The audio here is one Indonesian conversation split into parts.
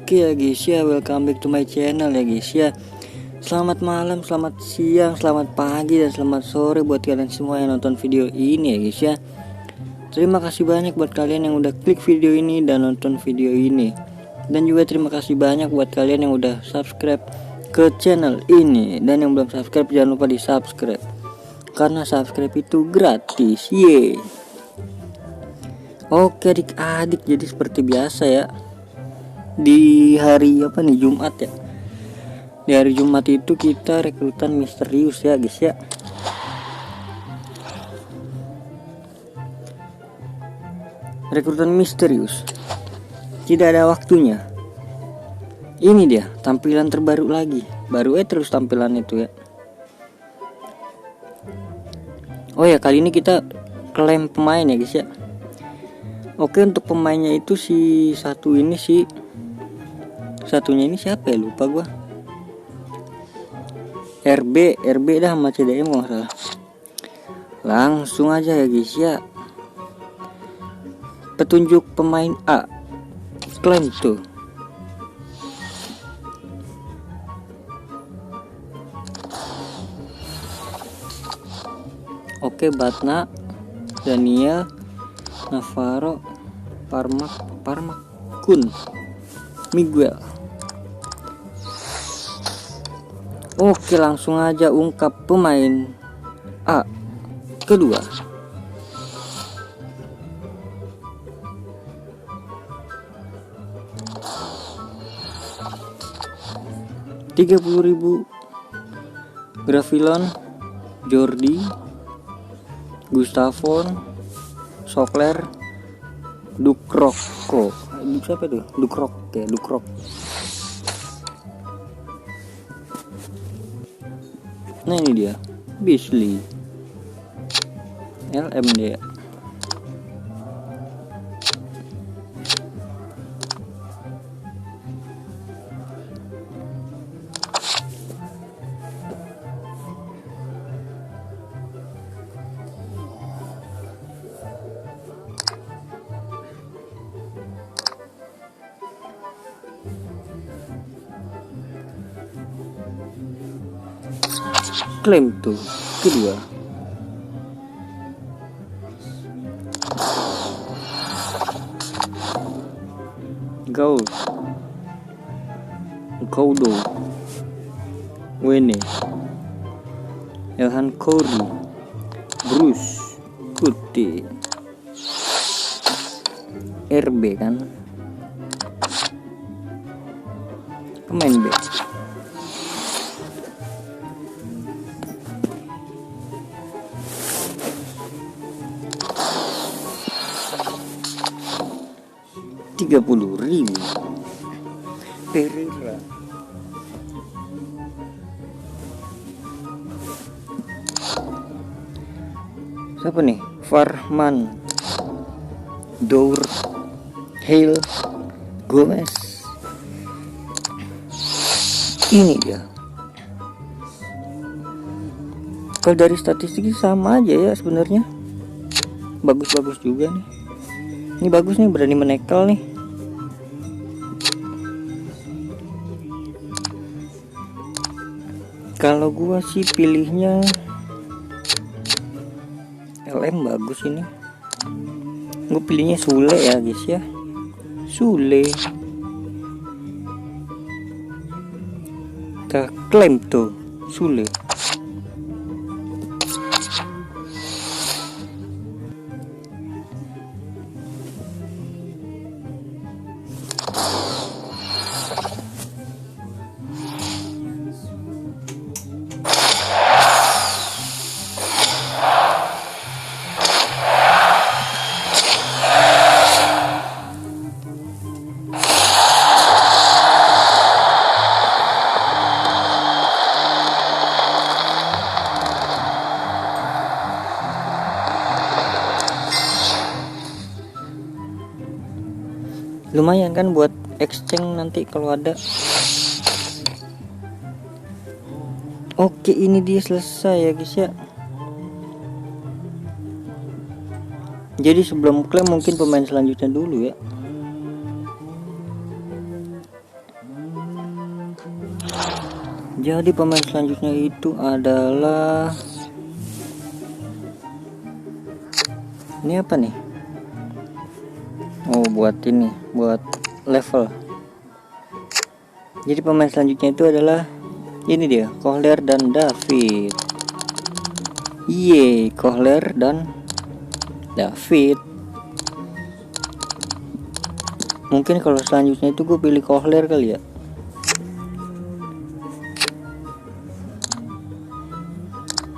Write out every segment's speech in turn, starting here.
Oke ya guys ya, welcome back to my channel ya guys ya. Selamat malam, selamat siang, selamat pagi, dan selamat sore buat kalian semua yang nonton video ini ya guys ya. Terima kasih banyak buat kalian yang udah klik video ini dan nonton video ini. Dan juga terima kasih banyak buat kalian yang udah subscribe ke channel ini. Dan yang belum subscribe jangan lupa di subscribe, karena subscribe itu gratis. Oke adik-adik, jadi seperti biasa ya, di hari Jumat ya. Di hari Jumat itu kita rekrutan misterius ya guys ya. Rekrutan misterius, tidak ada waktunya. Ini dia tampilan terbaru lagi, baru terus tampilan itu ya. Oh ya, kali ini kita klaim pemain ya guys ya. Oke, untuk pemainnya itu satunya ini siapa ya, lupa gua. RB dah sama CDM kalau nggak salah. Langsung aja ya guys ya. Petunjuk pemain A, klaim tuh. Oke, Batna, Daniel, Navarro, Parmakun, Miguel. Oke, langsung aja ungkap pemain A kedua. $30.000 Gravilon, Jordi, Gustavon, Sokler, Dukroko. Siapa tuh? Dukrok. Nah ini dia, Beasley, LMD. Klaim tuh kedua. Gaudo, Wene, Elhan Kouri, Bruce, Kuti, RB kan, pemain B. $30.000 Pereira. Siapa nih? Farman, Dour, Hale, Gomez. Ini dia. Kalau dari statistik sama aja ya sebenarnya. Bagus-bagus juga nih. Ini bagus nih, berani menekel nih. Kalau gua sih pilihnya LM, bagus ini. Gua pilihnya Sule ya guys ya. Sule. Kita klaim tuh Sule. Lumayan kan buat exchange nanti kalau ada. Oke, ini dia selesai ya guys ya. Jadi sebelum klaim mungkin pemain selanjutnya dulu ya. Jadi pemain selanjutnya itu adalah, ini apa nih? Oh, buat ini, buat level. Jadi pemain selanjutnya itu adalah ini dia, Kohler dan David. Iye, Kohler dan David. Mungkin kalau selanjutnya itu gue pilih Kohler kali ya.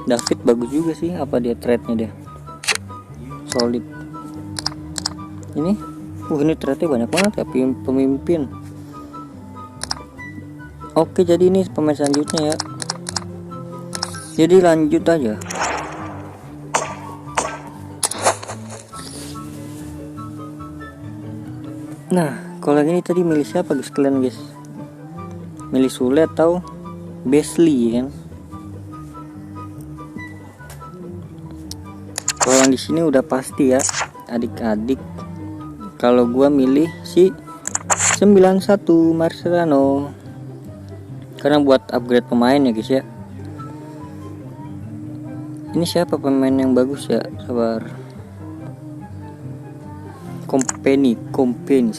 David bagus juga sih, apa dia trade-nya dia solid. Ini trade-nya banyak banget ya, pemimpin. Oke, jadi ini pemain selanjutnya ya. Jadi lanjut aja. Nah, kalau ini tadi milih siapa guys kalian guys? Milih Sule atau Besley kan? Kalau di sini udah pasti ya, adik-adik. Kalau gua milih si 91 Marcelano. Karena buat upgrade pemain ya guys ya. Ini siapa pemain yang bagus ya? Sabar. Company 1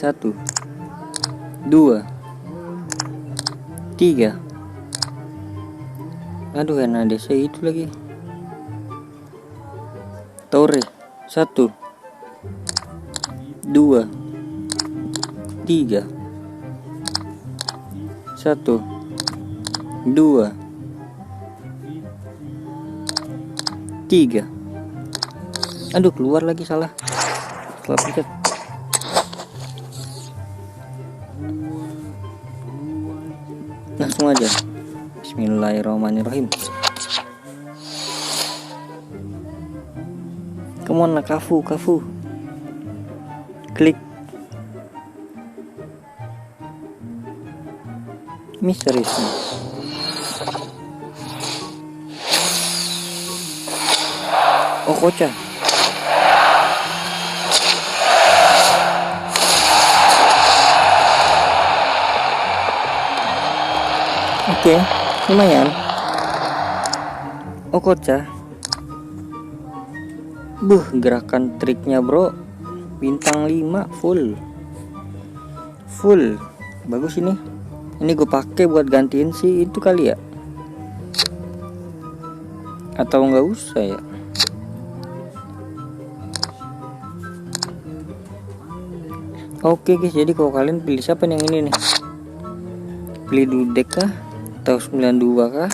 2 3. Aduh, Hernandez itu lagi. Torre 1 2 3 1 2 3. Aduh, keluar lagi, salah pencet. Langsung aja. Bismillahirrahmanirrahim. Come on lah, Cafu. Klik. Misterius. Oh, Kocha. Oke, lumayan. Oh, Kocha. Gerakan triknya bro, bintang 5 full. Bagus ini gue pakai buat gantiin sih itu kali ya, atau nggak usah ya. Oke guys, jadi kalau kalian pilih siapa yang ini nih, pilih Dudek kah atau 92 kah?